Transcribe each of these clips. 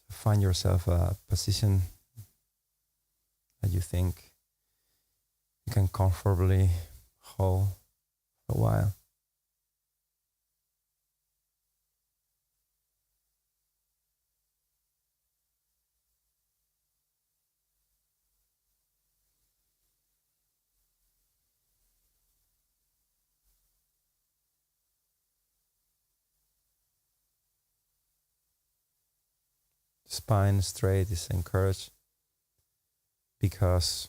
Find yourself a position that you think you can comfortably hold for a while. Spine straight is encouraged because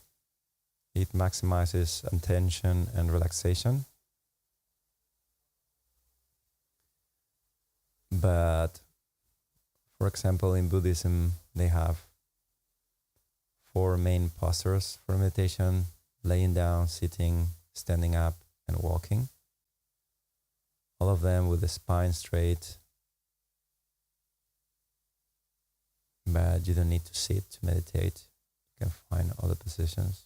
it maximizes attention and relaxation. But for example, in Buddhism, they have 4 main postures for meditation: laying down, sitting, standing up, and walking. All of them with the spine straight. But you don't need to sit to meditate. You can find other positions.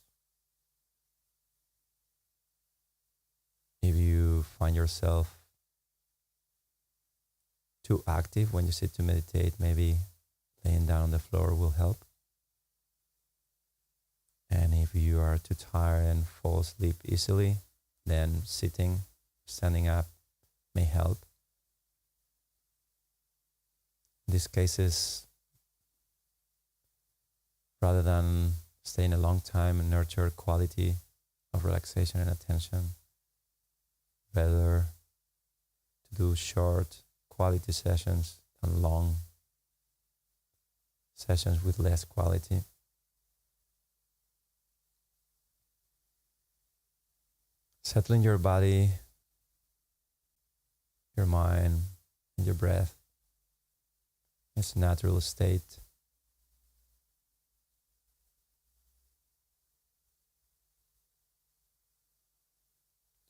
If you find yourself too active when you sit to meditate, maybe laying down on the floor will help. And if you are too tired and fall asleep easily, then sitting, standing up may help. In these cases, rather than staying a long time and nurture quality of relaxation and attention, better to do short quality sessions than long sessions with less quality. Settling your body, your mind, and your breath in its natural state.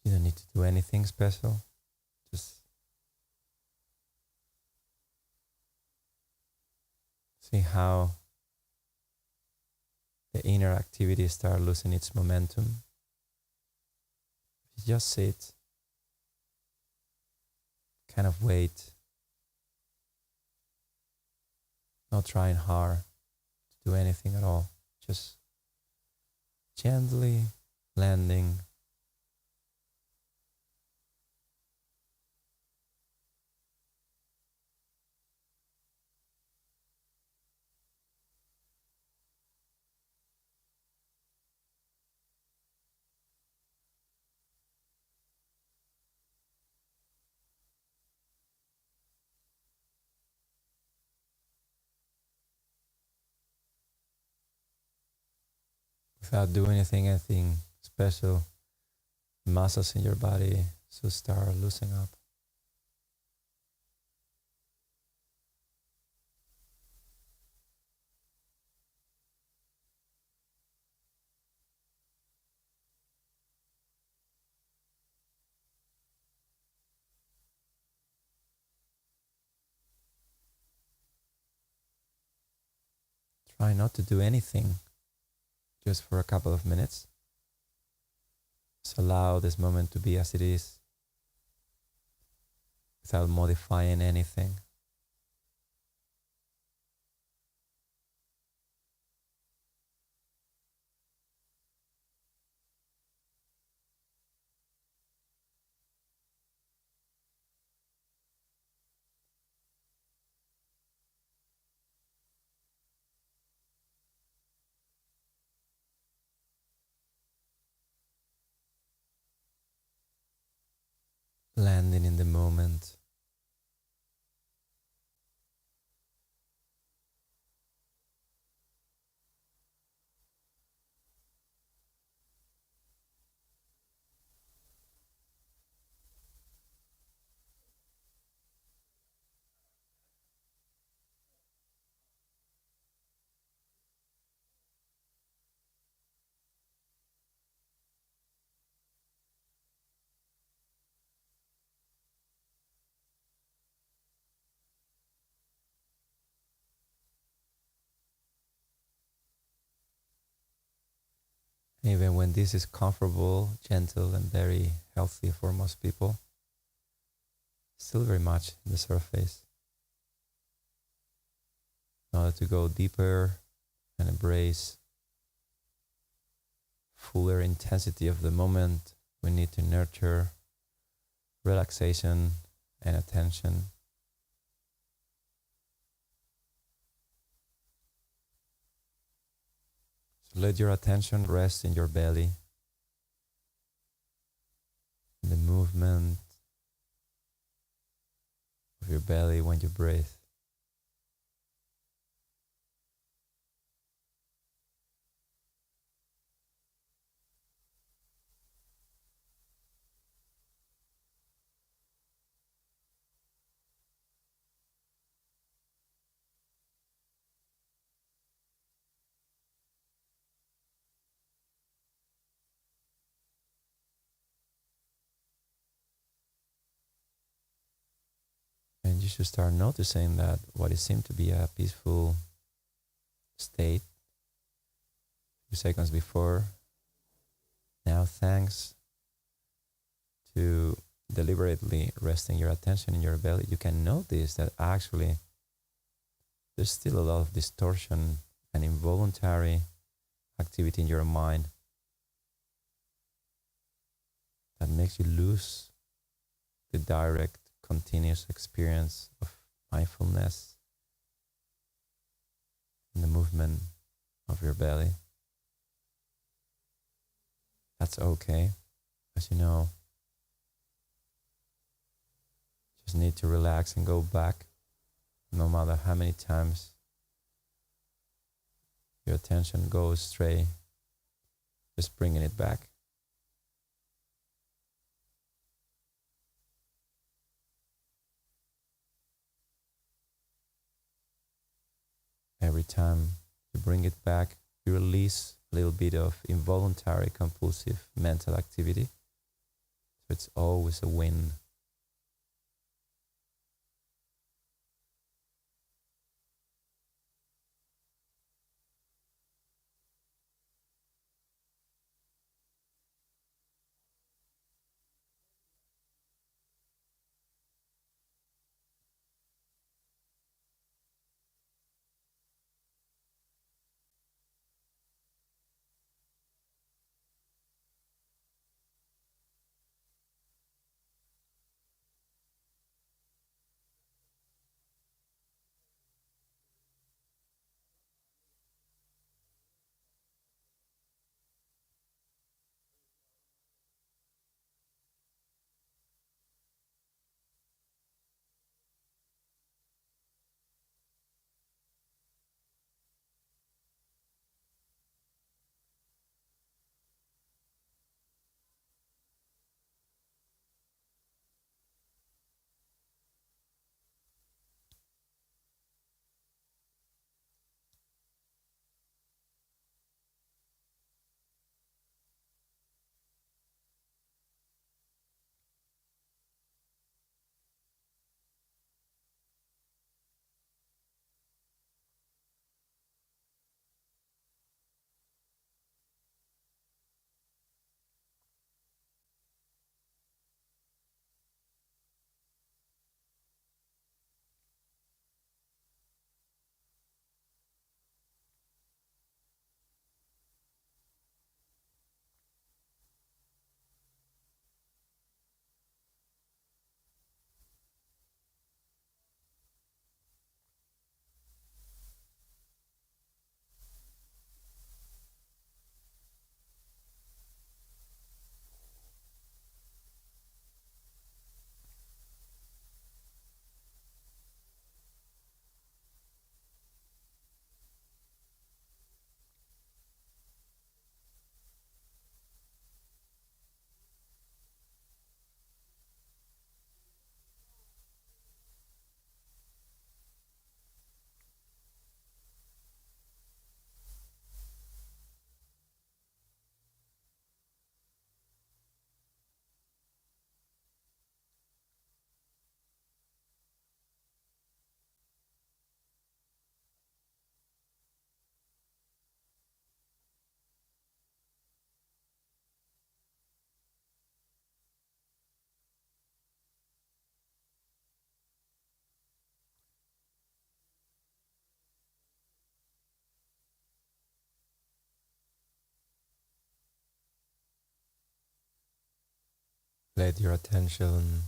You don't need to do anything special. Just see how the inner activity starts losing its momentum. You just sit, kind of wait, not trying hard to do anything at all, just gently landing. Without doing anything special, muscles in your body should start loosening up. Try not to do anything just for a couple of minutes. Just allow this moment to be as it is without modifying anything. Landing in the moment. Even when this is comfortable, gentle, and very healthy for most people, still very much in the surface. In order to go deeper and embrace fuller intensity of the moment, we need to nurture relaxation and attention. So let your attention rest in your belly, in the movement of your belly when you breathe. And you should start noticing that what it seemed to be a peaceful state a few seconds before, now thanks to deliberately resting your attention in your belly, you can notice that actually there's still a lot of distortion and involuntary activity in your mind that makes you lose the direct, continuous experience of mindfulness in the movement of your belly. That's okay. As you know, just need to relax and go back, no matter how many times your attention goes stray, just bringing it back. Every time you bring it back, you release a little bit of involuntary compulsive mental activity. So it's always a win. Let your attention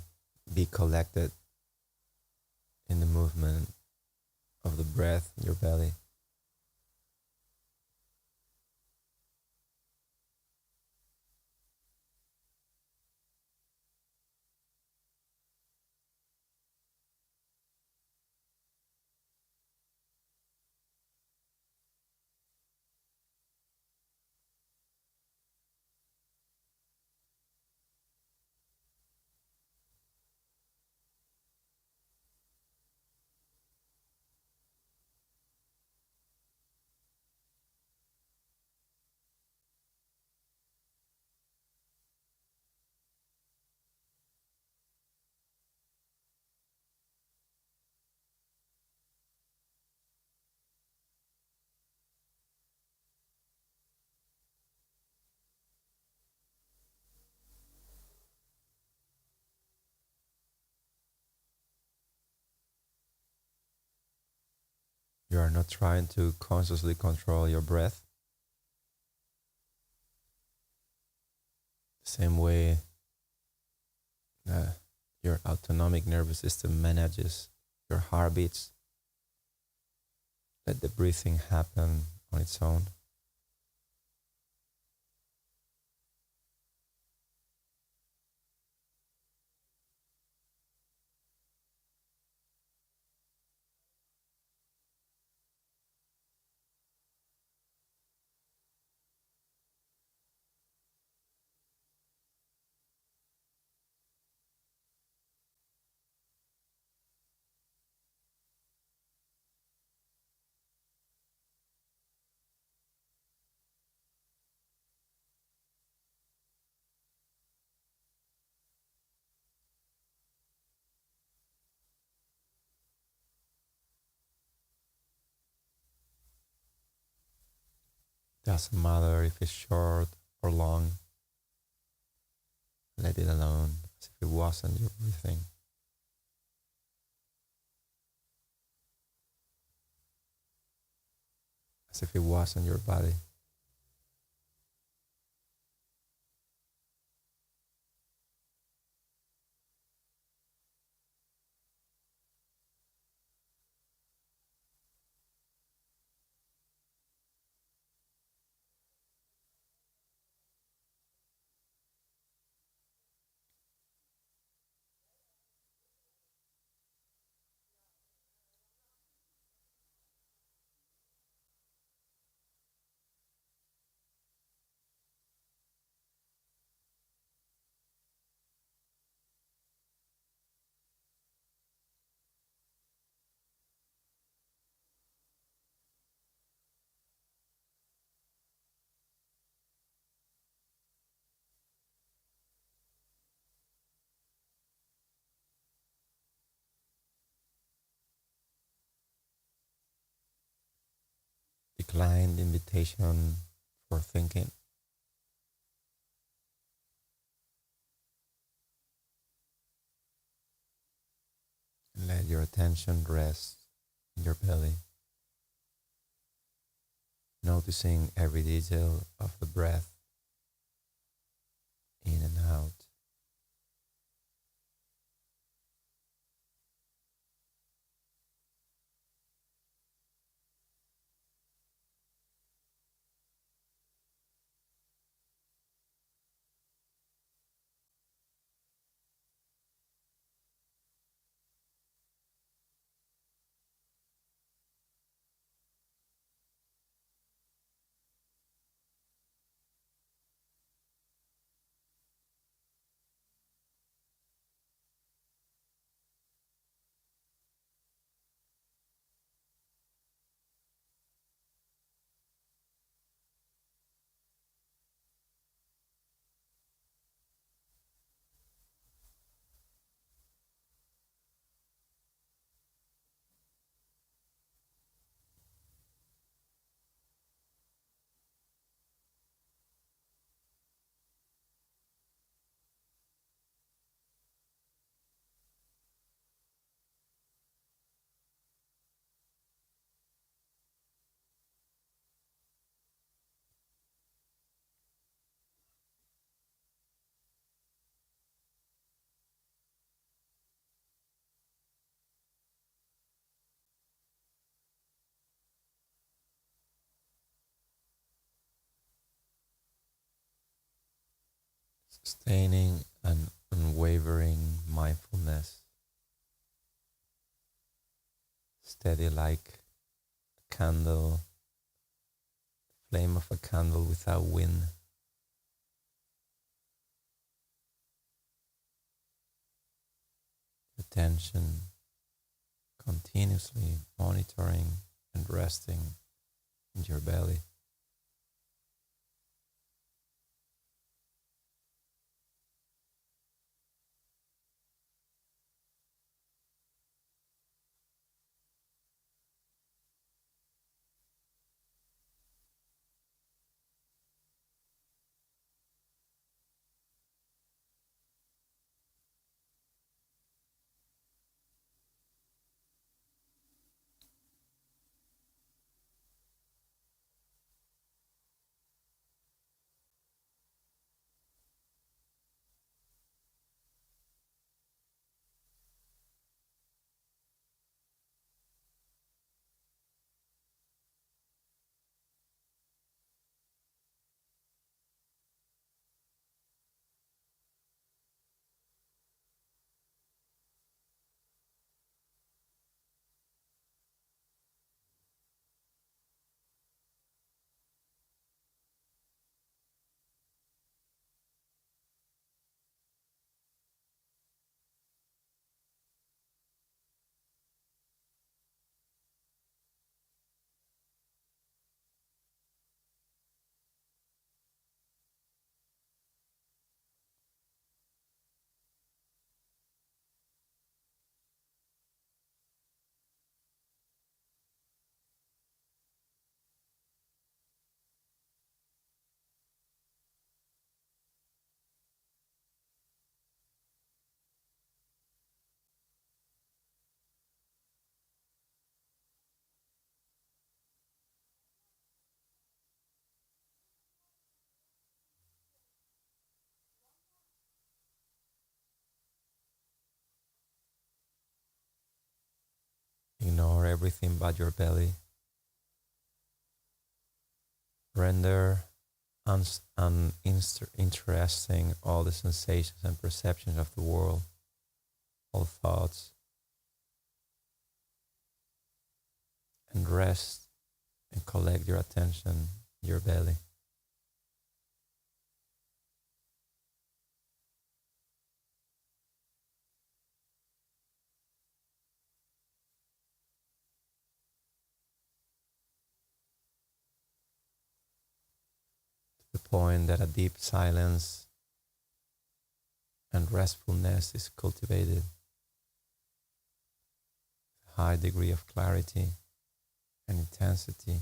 be collected in the movement of the breath in your belly. You are not trying to consciously control your breath. The same way your autonomic nervous system manages your heartbeats. Let the breathing happen on its own. Doesn't matter if it's short or long. Let it alone as if it wasn't your breathing. As if it wasn't your body. Decline the invitation for thinking. Let your attention rest in your belly, noticing every detail of the breath in and out. Sustaining an unwavering mindfulness, steady like a candle, flame of a candle without wind. Attention continuously monitoring and resting in your belly. Ignore everything but your belly. Render uninteresting all the sensations and perceptions of the world, all thoughts, and rest and collect your attention in your belly. To the point that a deep silence and restfulness is cultivated, a high degree of clarity and intensity.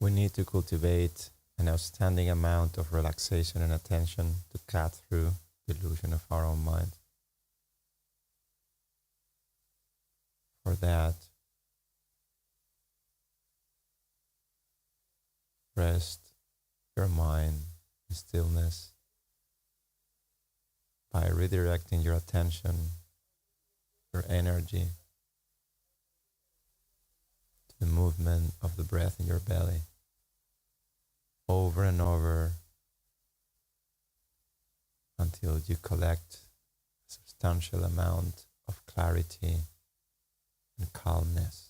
We need to cultivate an outstanding amount of relaxation and attention to cut through the illusion of our own mind. For that, rest your mind in stillness by redirecting your attention, your energy to the movement of the breath in your belly over and over until you collect a substantial amount of clarity and calmness.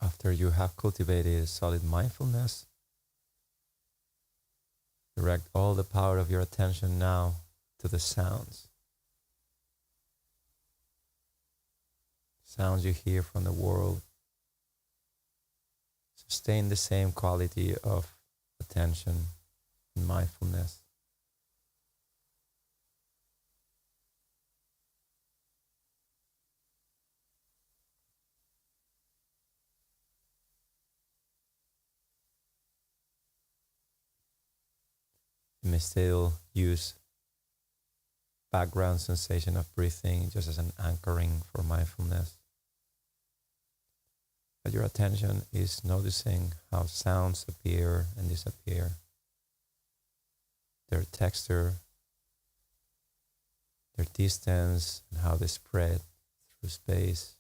After you have cultivated solid mindfulness, direct all the power of your attention now to the sounds. Sounds you hear from the world. Sustain the same quality of attention and mindfulness. You may still use background sensation of breathing just as an anchoring for mindfulness. But your attention is noticing how sounds appear and disappear, their texture, their distance, and how they spread through space.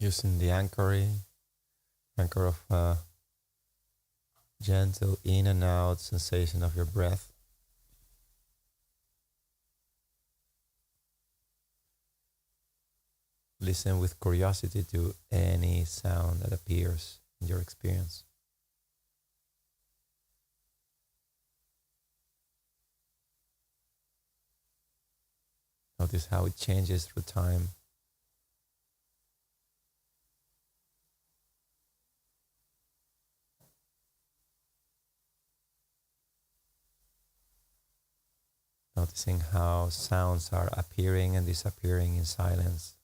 Using the anchor of gentle in and out sensation of your breath. Listen with curiosity to any sound that appears in your experience. Notice how it changes through time. Noticing how sounds are appearing and disappearing in silence.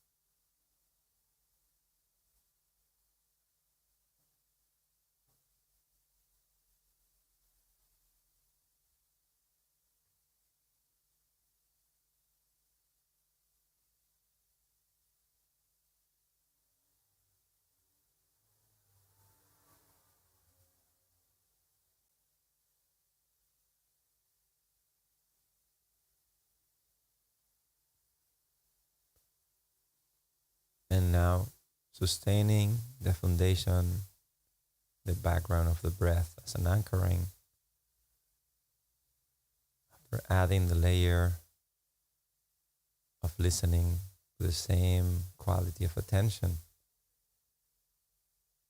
And now, sustaining the foundation the background of the breath as an anchoring. After adding the layer of listening to the same quality of attention,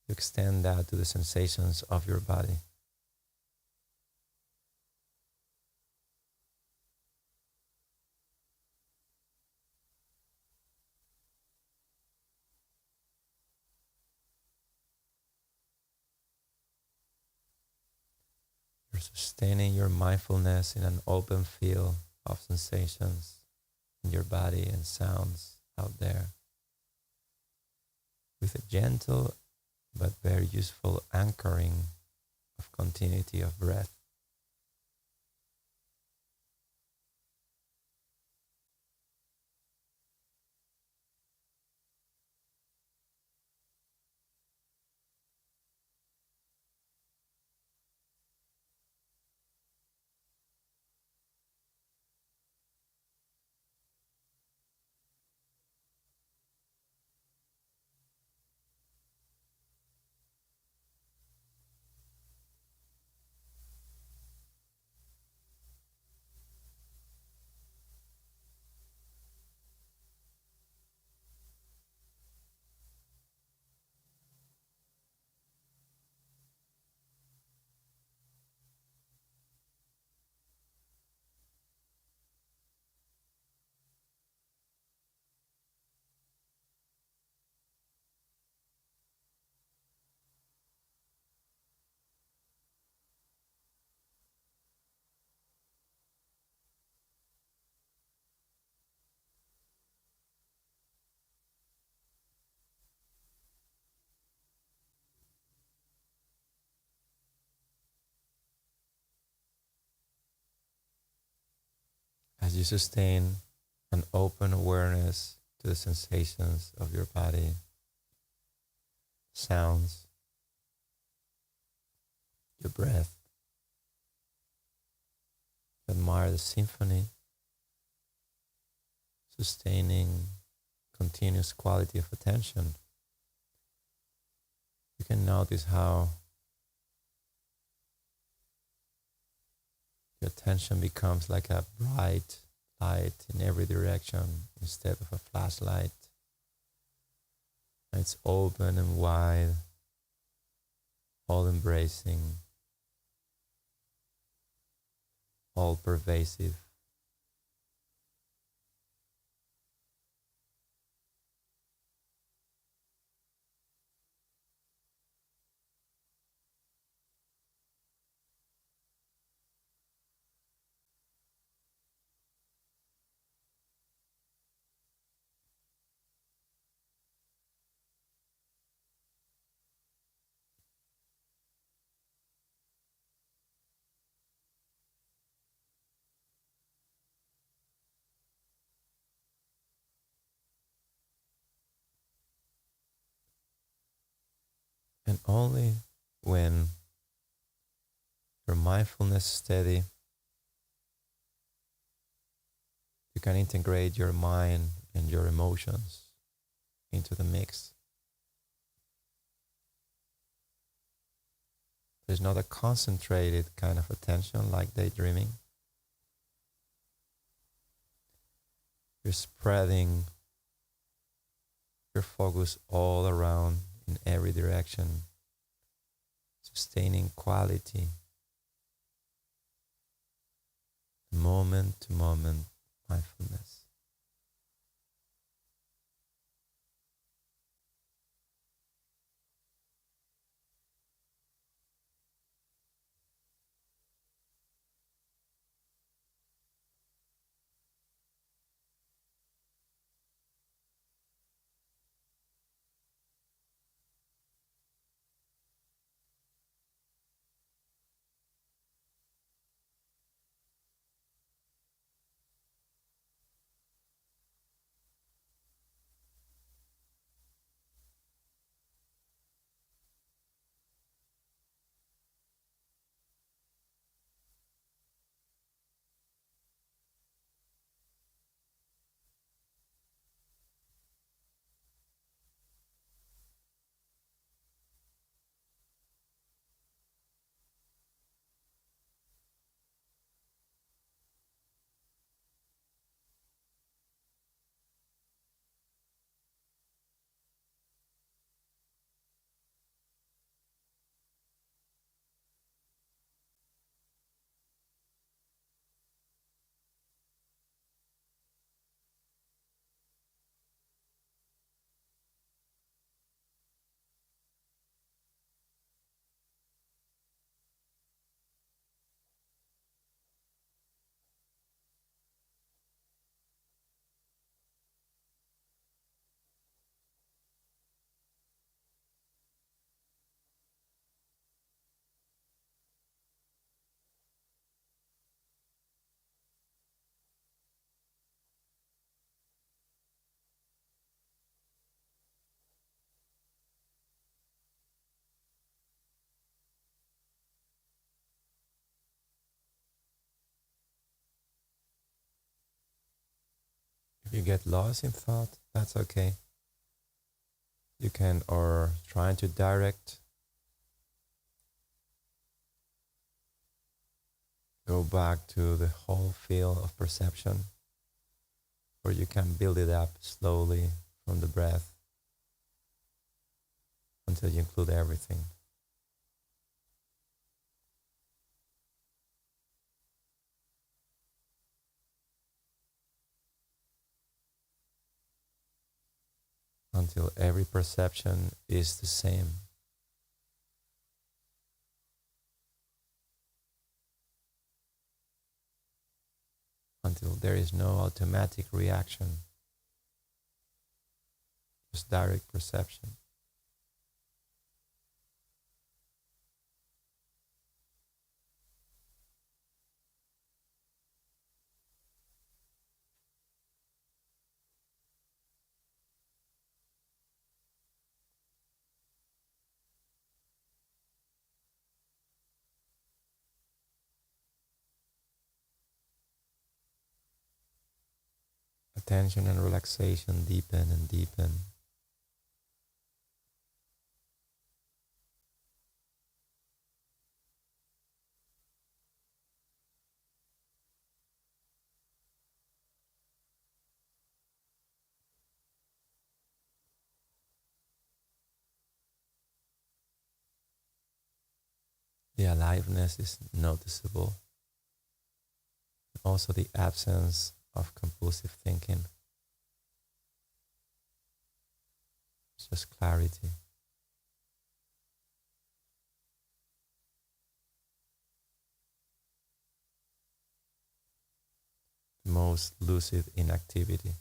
you extend that to the sensations of your body. You're sustaining your mindfulness in an open field of sensations in your body and sounds out there, with a gentle but very useful anchoring of continuity of breath. As you sustain an open awareness to the sensations of your body, sounds, your breath, admire the symphony, sustaining continuous quality of attention. You can notice how your attention becomes like a bright light in every direction instead of a flashlight. And it's open and wide, all embracing, all pervasive. And only when your mindfulness is steady, you can integrate your mind and your emotions into the mix. There's not a concentrated kind of attention like daydreaming. You're spreading your focus all around in every direction, sustaining quality, moment to moment mindfulness. you get lost in thought, that's okay. You can, or trying to direct, go back to the whole field of perception, or you can build it up slowly from the breath until you include everything. Until every perception is the same. Until there is no automatic reaction, just direct perception. Attention and relaxation deepen and deepen. The aliveness is noticeable. Also the absence of compulsive thinking. It's just clarity. The most lucid inactivity.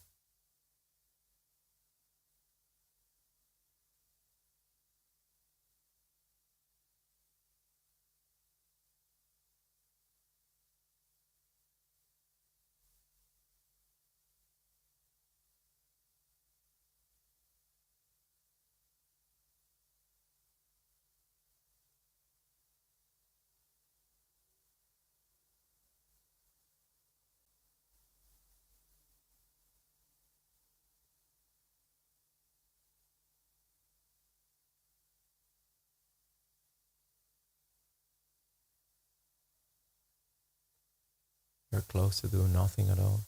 You're close to do nothing at all.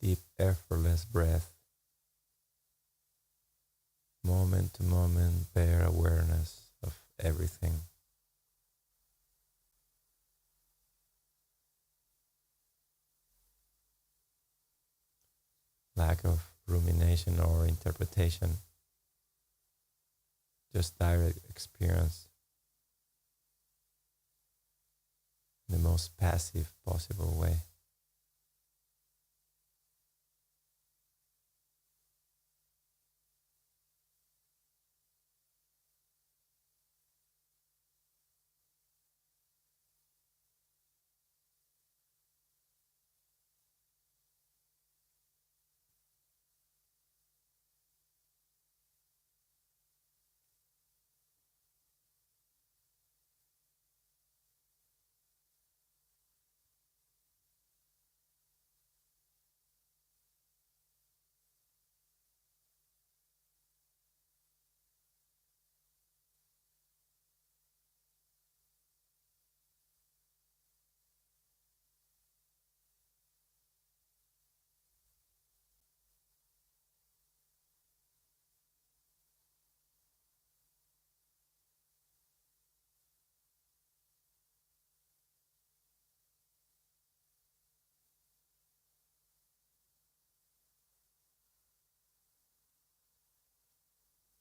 Deep, effortless breath. Moment to moment, bare awareness of everything. Lack of rumination or interpretation. Just direct experience. In the most passive possible way.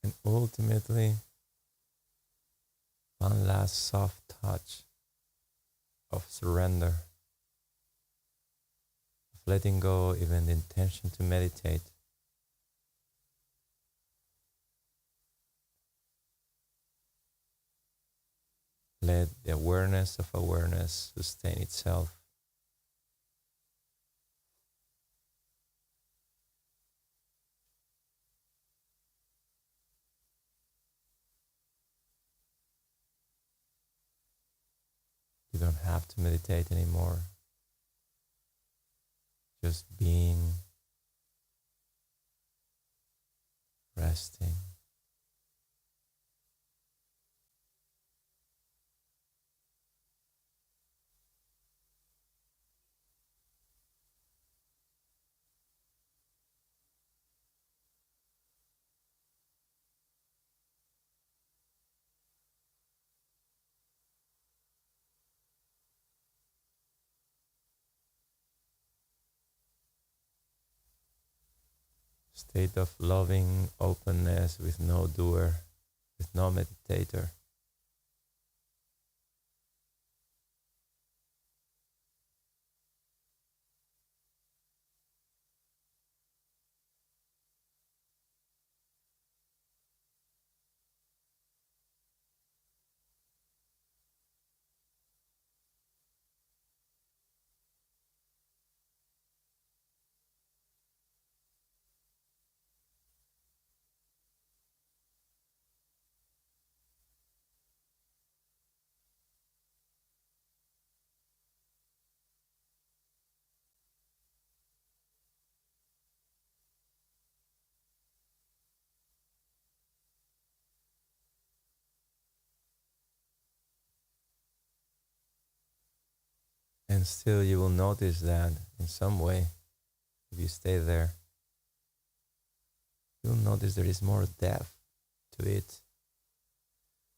And ultimately, One last soft touch of surrender, of letting go even the intention to meditate. Let the awareness of awareness sustain itself. You don't have to meditate anymore. Just being, resting. State of loving openness with no doer, with no meditator. And still you will notice that in some way, if you stay there, you'll notice there is more depth to it.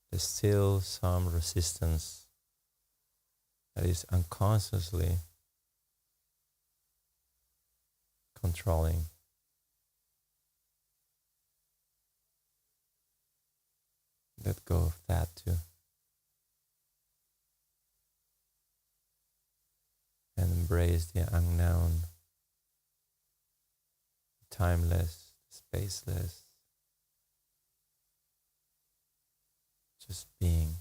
There's still some resistance that is unconsciously controlling. Let go of that too. And embrace the unknown, the timeless, the spaceless. Just being.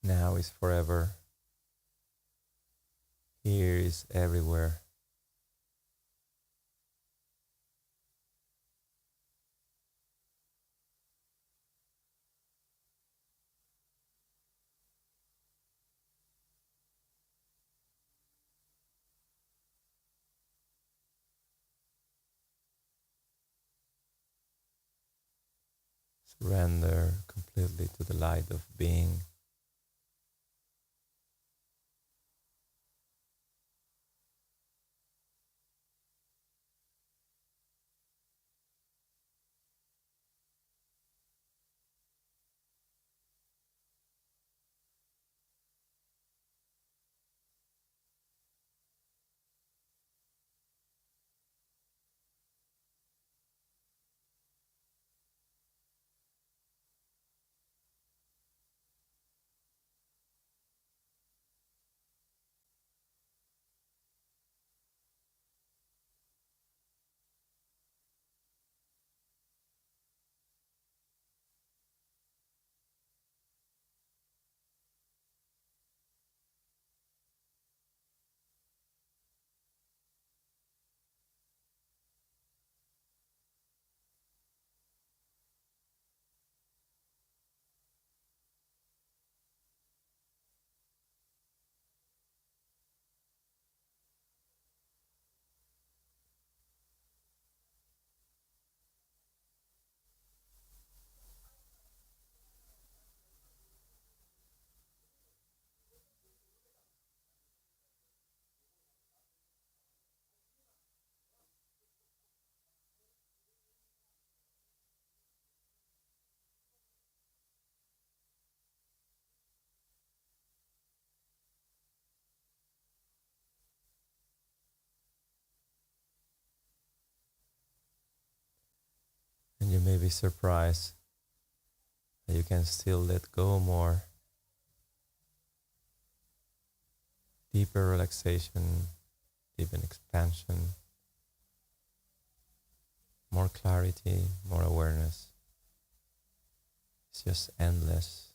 Now is forever. Here is everywhere. Surrender completely to the light of being. surprised that you can still let go more. Deeper relaxation, deeper expansion, more clarity, more awareness. It's just endless.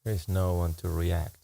There is no one to react.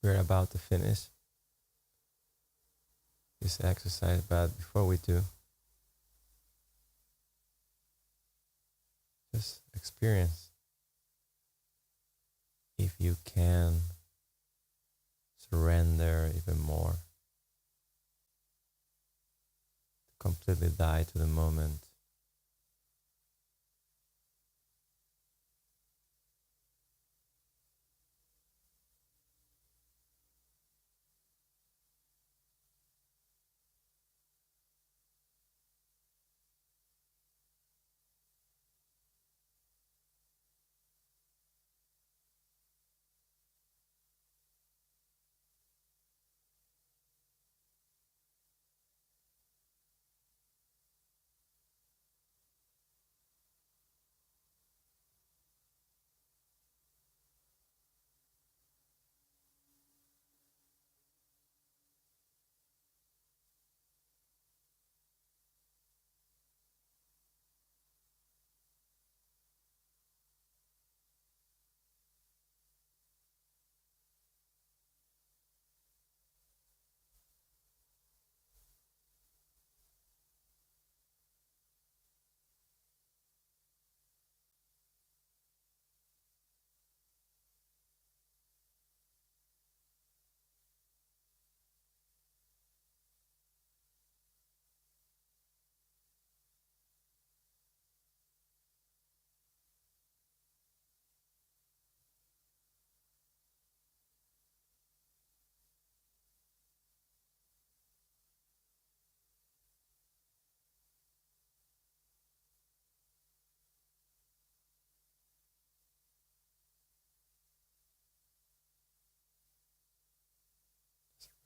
We're about to finish this exercise, but before we do, just experience, if you can, surrender even more, completely die to the moment.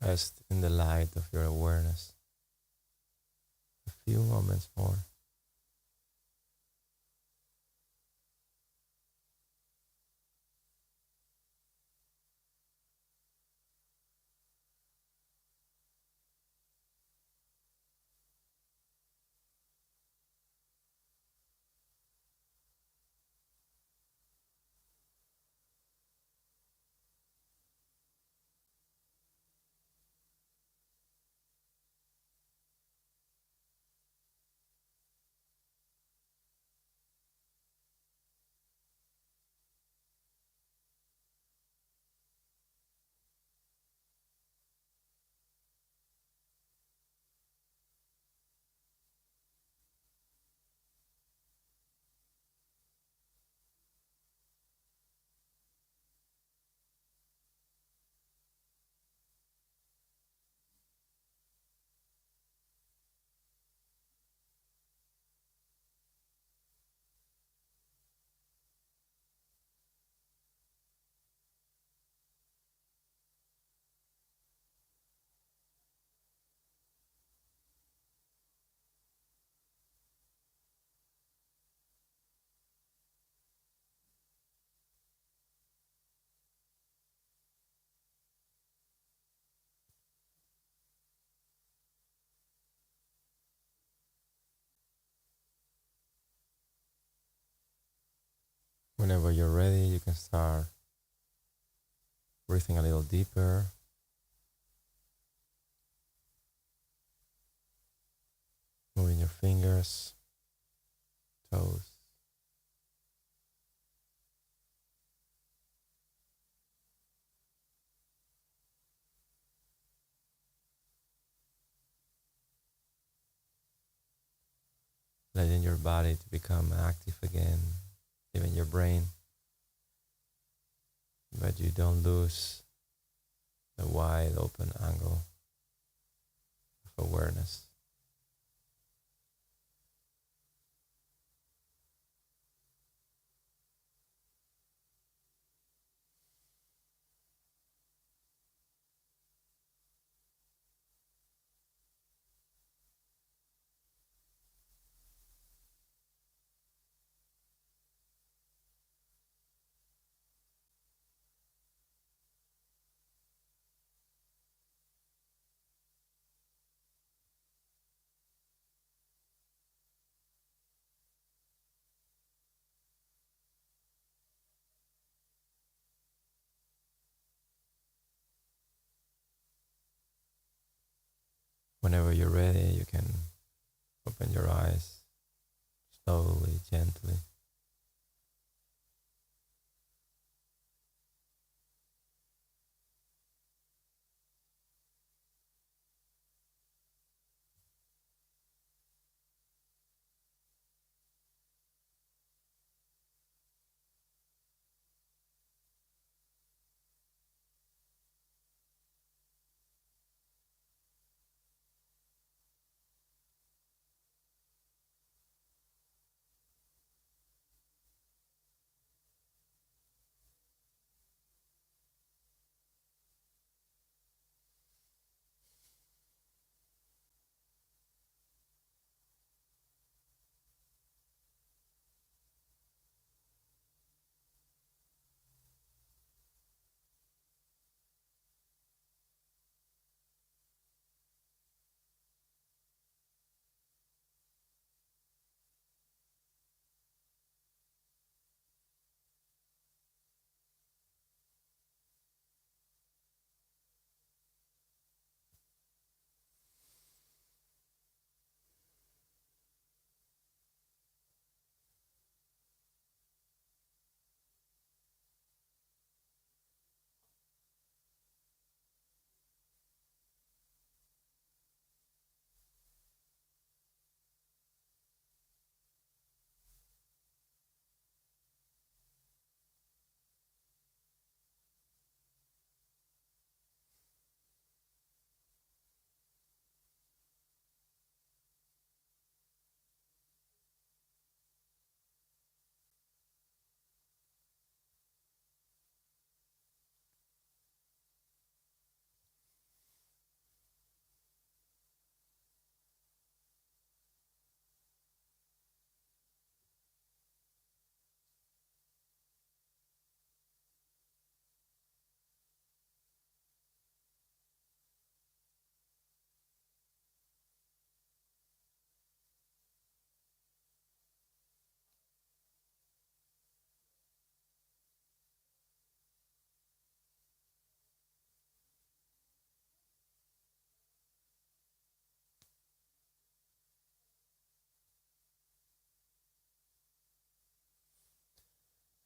Rest in the light of your awareness. A few moments more. Whenever you're ready, you can start breathing a little deeper, moving your fingers, toes. Letting your body to become active again, even your brain, but you don't lose the wide open angle of awareness. Whenever you're ready, you can open your eyes slowly, gently.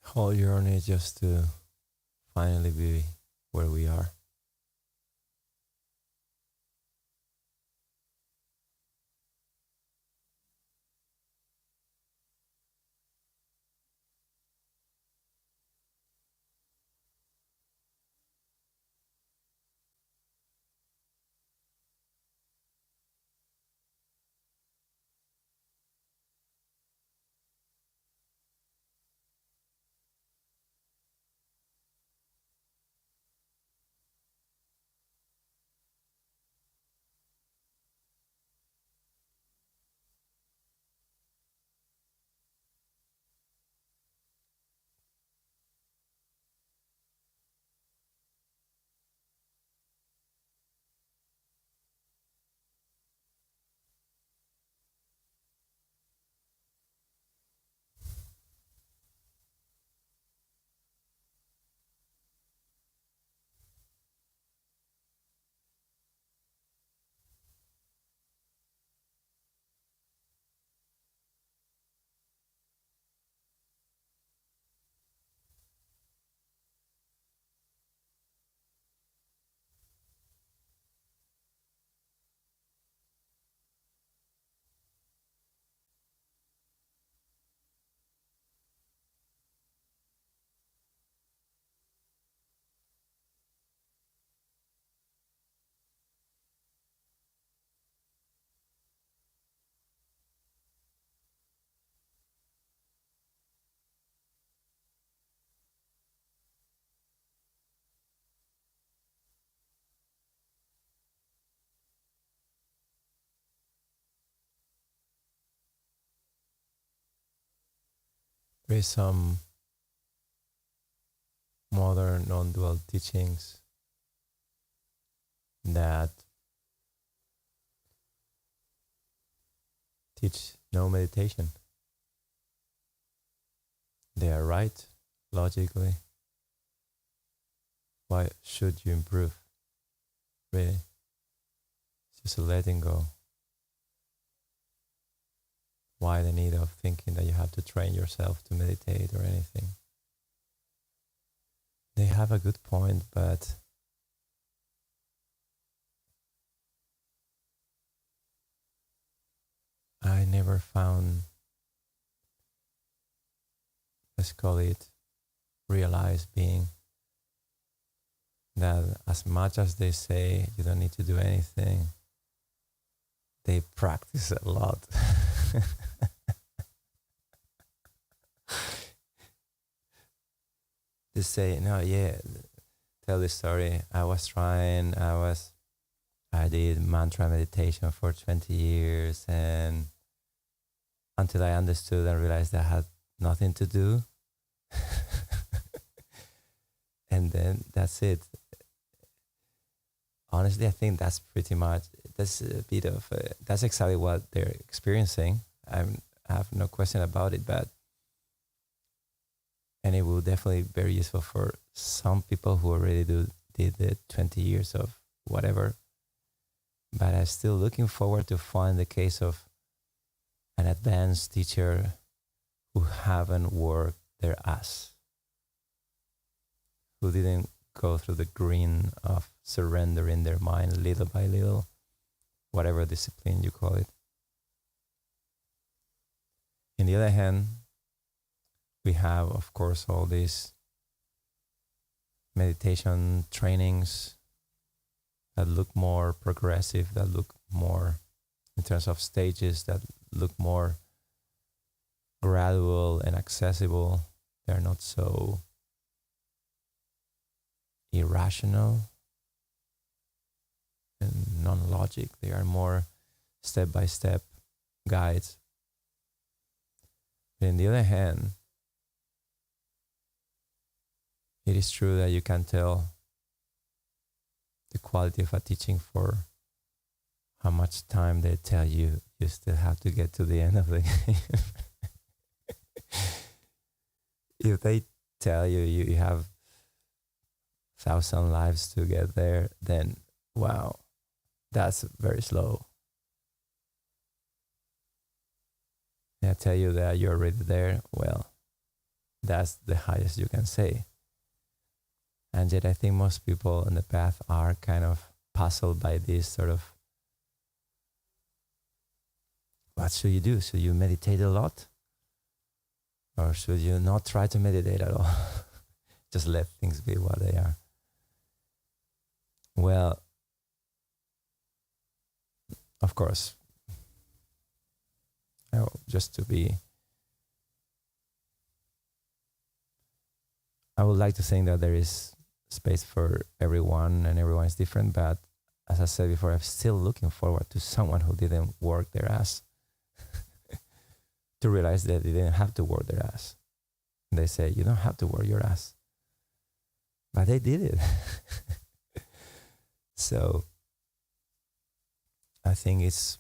whole journey just to finally be where we are. There is some modern non-dual teachings that teach no meditation. They are right, logically. Why should you improve? Really? It's just a letting go. Why the need of thinking that you have to train yourself to meditate or anything? They have a good point, but I never found, let's call it, realized being that as much as they say you don't need to do anything, they practice a lot. They say, no, yeah, tell the story. I did mantra meditation for 20 years, and until I understood and realized that I had nothing to do. And then that's it. Honestly, I think that's pretty much, that's a bit of, that's exactly what they're experiencing. I have no question about it, and it will definitely be very useful for some people who already did the 20 years of whatever. But I'm still looking forward to find the case of an advanced teacher who haven't worked their ass, who didn't go through the green of surrendering their mind little by little, whatever discipline you call it. On the other hand, we have, of course, all these meditation trainings that look more progressive, that look more in terms of stages, that look more gradual and accessible. They're not so irrational and non-logic. They are more step-by-step guides. But on the other hand, it is true that you can tell the quality of a teaching for how much time they tell you you still have to get to the end of the game. If they tell you you have 1,000 lives to get there, then wow, that's very slow. They tell you that you're already there, well, That's the highest you can say. And yet I think most people on the path are kind of puzzled by this sort of, what should you do? Should you meditate a lot? Or should you not try to meditate at all? Just let things be what they are. Well, of course, just to be, I would like to think that there is space for everyone and everyone is different, but as I said before, I'm still looking forward to someone who didn't work their ass to realize that they didn't have to work their ass. They say, you don't have to work your ass. But they did it. So I think it's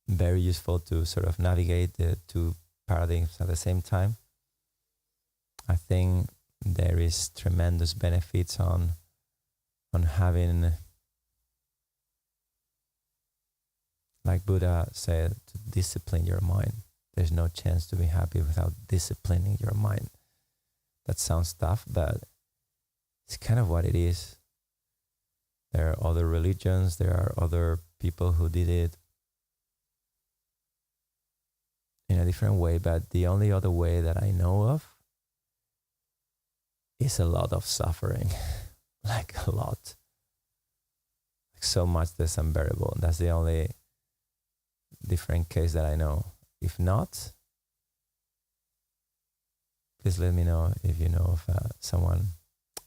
very useful to sort of navigate the two paradigms at the same time. I think there is tremendous benefits on having, like Buddha said, to discipline your mind. There's no chance to be happy without disciplining your mind. That sounds tough, but it's kind of what it is. There are other religions, there are other people who did it in a different way, but the only other way that I know of is a lot of suffering. Like a lot. Like so much that's unbearable. That's the only different case that I know. If not, please let me know if you know of someone.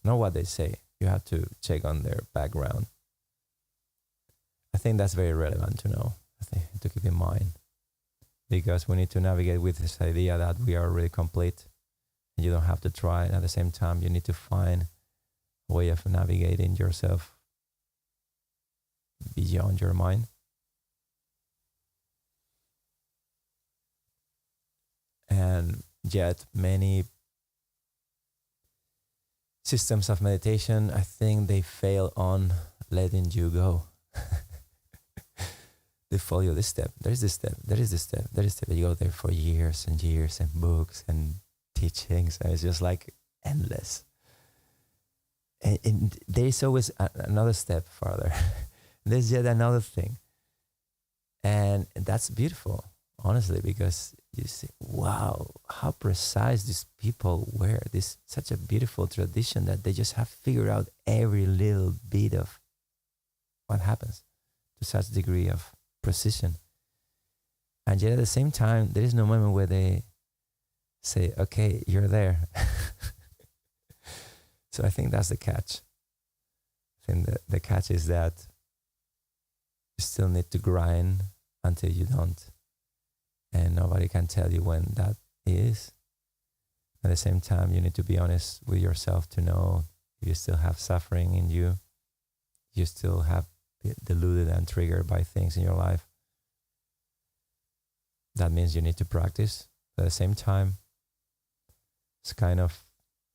Know what they say. You have to check on their background. I think that's very relevant to know. I think to keep in mind, because we need to navigate with this idea that we are really complete, and you don't have to try. And at the same time, you need to find a way of navigating yourself beyond your mind. And yet many systems of meditation, I think they fail on letting you go. They follow this step, there's this step, there is this step, there is this step. You go there for years and years and books and teachings, and it's just like endless. And there's always another step further. There's yet another thing. And that's beautiful, honestly, because you see, wow, how precise these people were. This such a beautiful tradition that they just have figured out every little bit of what happens to such degree of precision. And yet at the same time, there is no moment where they say, okay, you're there. So I think that's the catch. I think the catch is that you still need to grind until you don't. And nobody can tell you when that is. At the same time, you need to be honest with yourself to know if you still have suffering in you, you still have deluded and triggered by things in your life. That means you need to practice. At the same time, it's kind of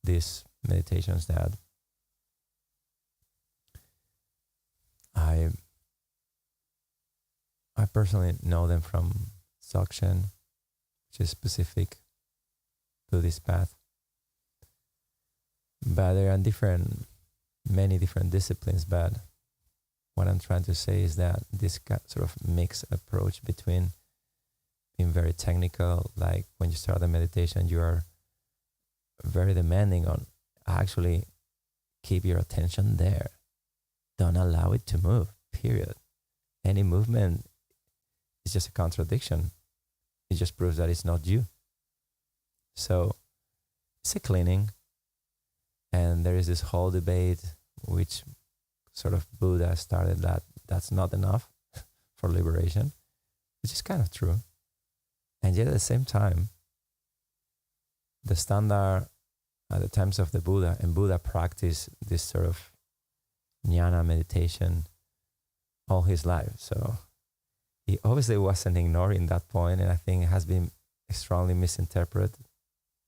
these meditations that I personally know them from Dzogchen, which is specific to this path. But there are many different disciplines. But what I'm trying to say is that this sort of mixed approach between being very technical, like when you start the meditation, you are very demanding on actually keep your attention there. Don't allow it to move, period. Any movement is just a contradiction. It just proves that it's not you. So it's a cleaning. And there is this whole debate which sort of Buddha started that that's not enough for liberation, which is kind of true. And yet at the same time, the standard at the times of the Buddha, and Buddha practiced this sort of jnana meditation all his life. So he obviously wasn't ignoring that point, and I think it has been strongly misinterpreted,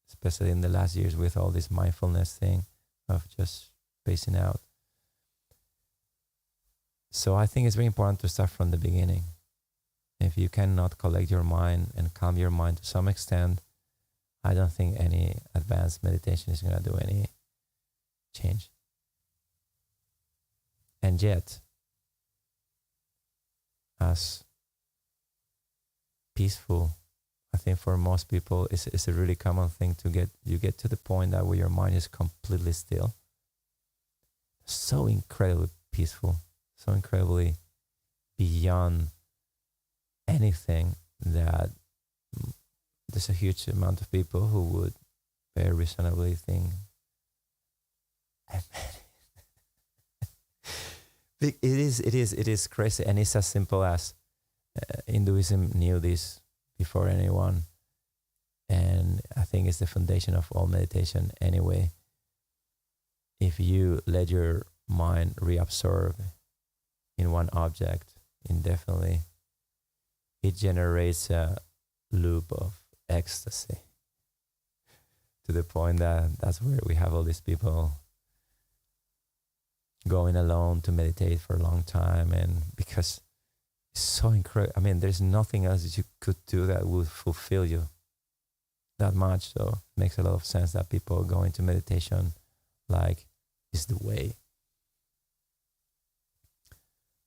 especially in the last years with all this mindfulness thing of just spacing out. So I think it's very important to start from the beginning. If you cannot collect your mind and calm your mind to some extent, I don't think any advanced meditation is going to do any change. And yet, as peaceful, I think for most people, it's a really common thing to get to the point that where your mind is completely still. So incredibly peaceful, so incredibly beyond anything that there's a huge amount of people who would very reasonably think, it is crazy, and it's as simple as Hinduism knew this before anyone, and I think it's the foundation of all meditation anyway. If you let your mind reabsorb in one object indefinitely, it generates a loop of ecstasy to the point that that's where we have all these people going alone to meditate for a long time, and because it's so incredible. I mean, there's nothing else that you could do that would fulfill you that much. So it makes a lot of sense that people go into meditation like is the way.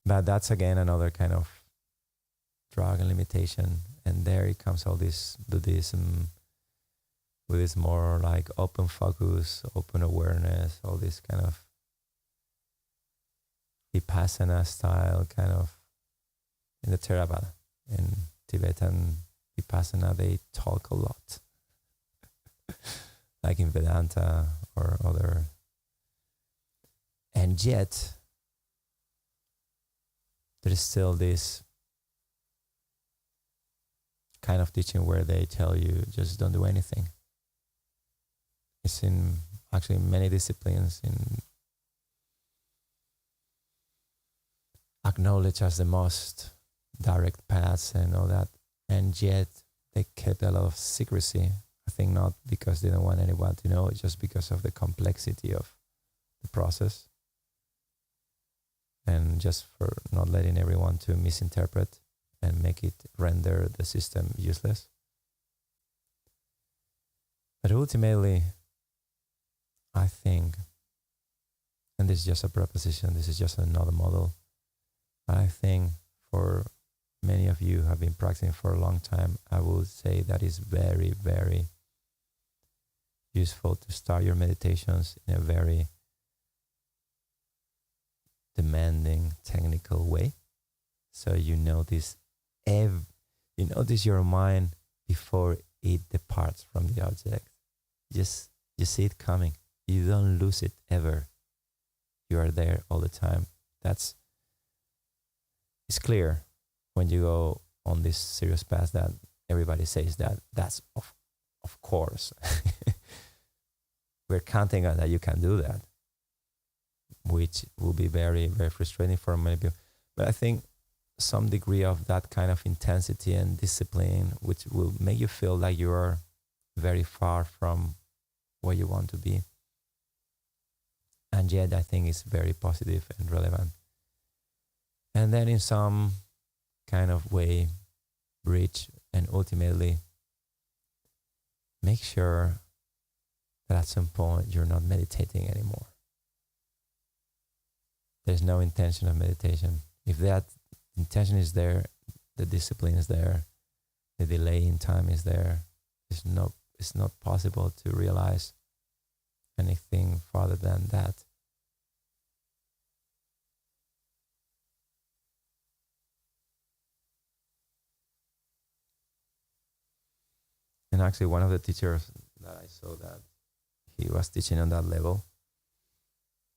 But that's again another kind of drug and limitation. And there it comes all this Buddhism with this more like open focus, open awareness, all this kind of Vipassana style kind of, in the Theravada, in Tibetan Vipassana, they talk a lot. Like in Vedanta or other. And yet, there is still this kind of teaching where they tell you just don't do anything. It's in actually many disciplines, in acknowledged as the most direct paths and all that, and yet they kept a lot of secrecy. I think not because they don't want anyone to know, it's just because of the complexity of the process, and just for not letting everyone to misinterpret and make it render the system useless. But ultimately, I think, and this is just a proposition, this is just another model, but I think for many of you who have been practicing for a long time, I would say that is very, very useful to start your meditations in a very demanding, technical way. So you notice your mind before it departs from the object. Just you see it coming. You don't lose it ever. You are there all the time. It's clear when you go on this serious path that everybody says that's of course. We're counting on that you can do that, which will be very, very frustrating for many people. But I think some degree of that kind of intensity and discipline, which will make you feel like you are very far from where you want to be. And yet I think it's very positive and relevant. And then in some kind of way, bridge and ultimately make sure that at some point you're not meditating anymore. There's no intention of meditation. If that intention is there, the discipline is there, the delay in time is there. It's not possible to realize anything farther than that. And actually one of the teachers that I saw that he was teaching on that level,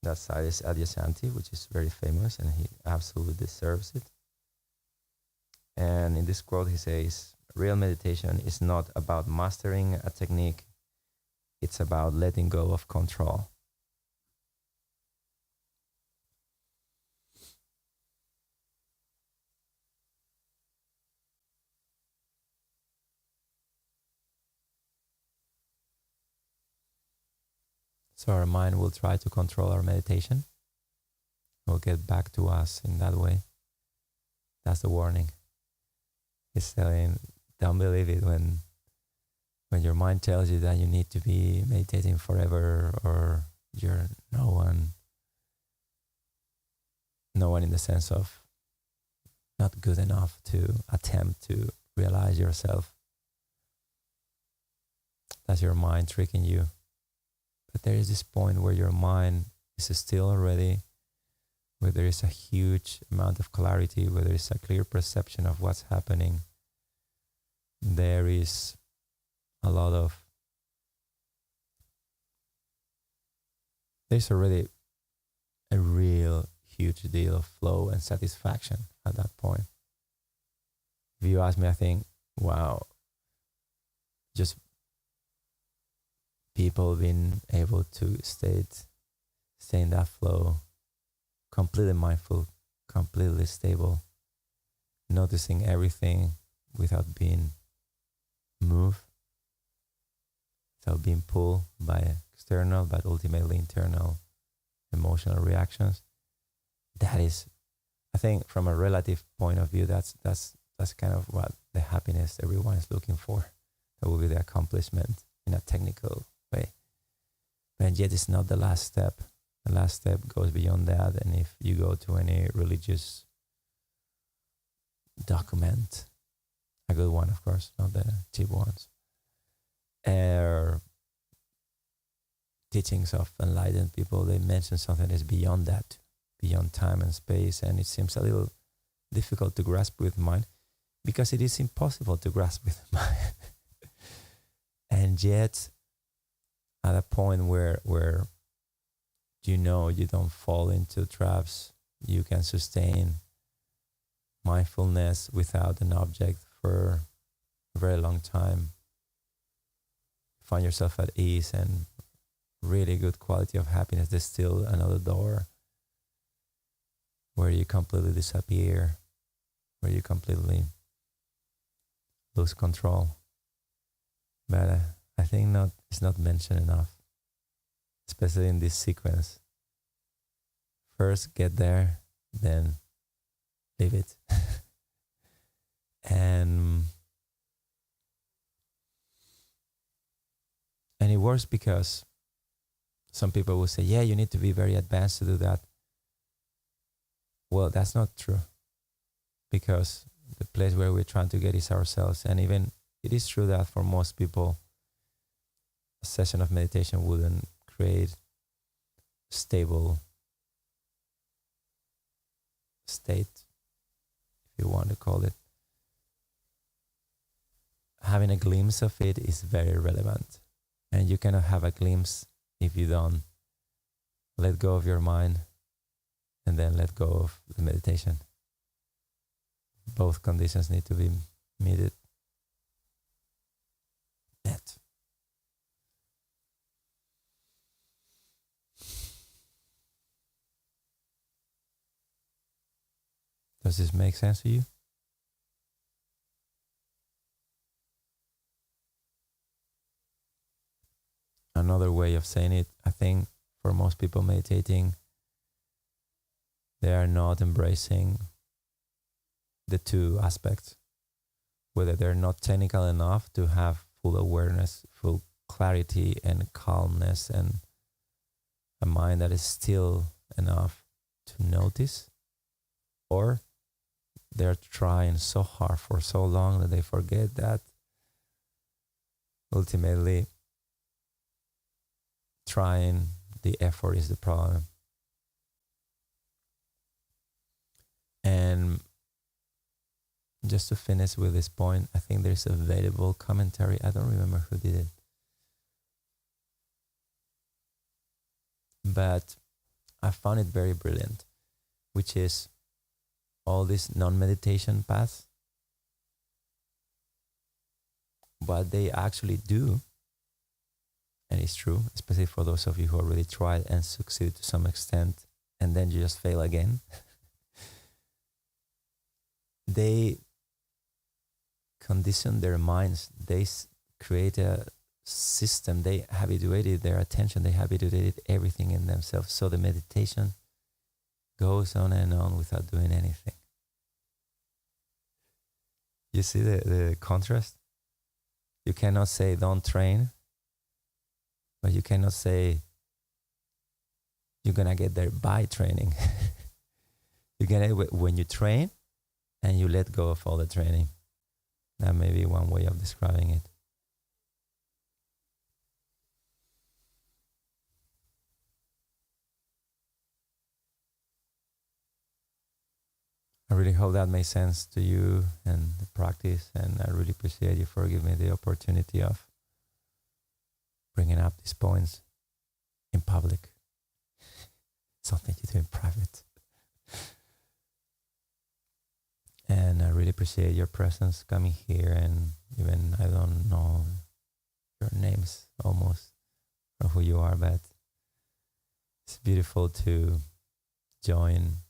that side is Adyashanti, which is very famous, and he absolutely deserves it. And in this quote he says, real meditation is not about mastering a technique, it's about letting go of control. So our mind will try to control our meditation. It will get back to us in that way. That's the warning. He's saying, don't believe it when when your mind tells you that you need to be meditating forever, or you're no one in the sense of not good enough to attempt to realize yourself. That's your mind tricking you. But there is this point where your mind is still already, where there is a huge amount of clarity, where there is a clear perception of what's happening. There is a lot of, there's already a real huge deal of flow and satisfaction at that point. If you ask me, I think, wow, just people being able to stay in that flow, completely mindful, completely stable, noticing everything without being moved, without being pulled by external, but ultimately internal emotional reactions. That is, I think, from a relative point of view, that's kind of what the happiness everyone is looking for. That will be the accomplishment in a technical way. But yet it's not the last step. The last step goes beyond that. And if you go to any religious document, a good one, of course, not the cheap ones, or teachings of enlightened people, they mention something that is beyond that, beyond time and space. And it seems a little difficult to grasp with mind, because it is impossible to grasp with mind. And yet, at a point where you know you don't fall into traps, you can sustain mindfulness without an object for a very long time, find yourself at ease and really good quality of happiness. There's still another door where you completely disappear, where you completely lose control. But I think it's not mentioned enough, especially in this sequence. First get there, then leave it. and it works because some people will say, yeah, you need to be very advanced to do that. Well, that's not true, because the place where we're trying to get is ourselves. And even it is true that for most people, a session of meditation wouldn't create stable state, if you want to call it. Having a glimpse of it is very relevant. And you cannot have a glimpse if you don't let go of your mind and then let go of the meditation. Both conditions need to be met. Does this make sense to you? Another way of saying it, I think for most people meditating, they are not embracing the two aspects. Whether they're not technical enough to have full awareness, full clarity and calmness, and a mind that is still enough to notice, or they're trying so hard for so long that they forget that ultimately trying, the effort is the problem. And just to finish with this point, I think there's a valuable commentary. I don't remember who did it, but I found it very brilliant, which is all these non-meditation paths. What they actually do, and it's true, especially for those of you who already tried and succeeded to some extent, and then you just fail again. They condition their minds. They create a system. They habituated their attention. They habituated everything in themselves. So the meditation goes on and on without doing anything. You see the contrast? You cannot say don't train, but you cannot say you're gonna get there by training. You get it when you train and you let go of all the training. That may be one way of describing it. I really hope that made sense to you and the practice, and I really appreciate you for giving me the opportunity of bringing up these points in public. Something you do in private. And I really appreciate your presence coming here, and even I don't know your names almost or who you are, but it's beautiful to join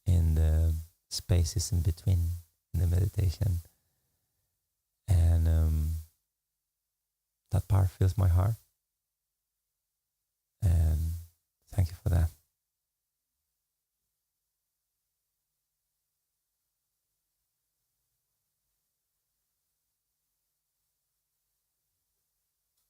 in the spaces in between in the meditation, and that part fills my heart.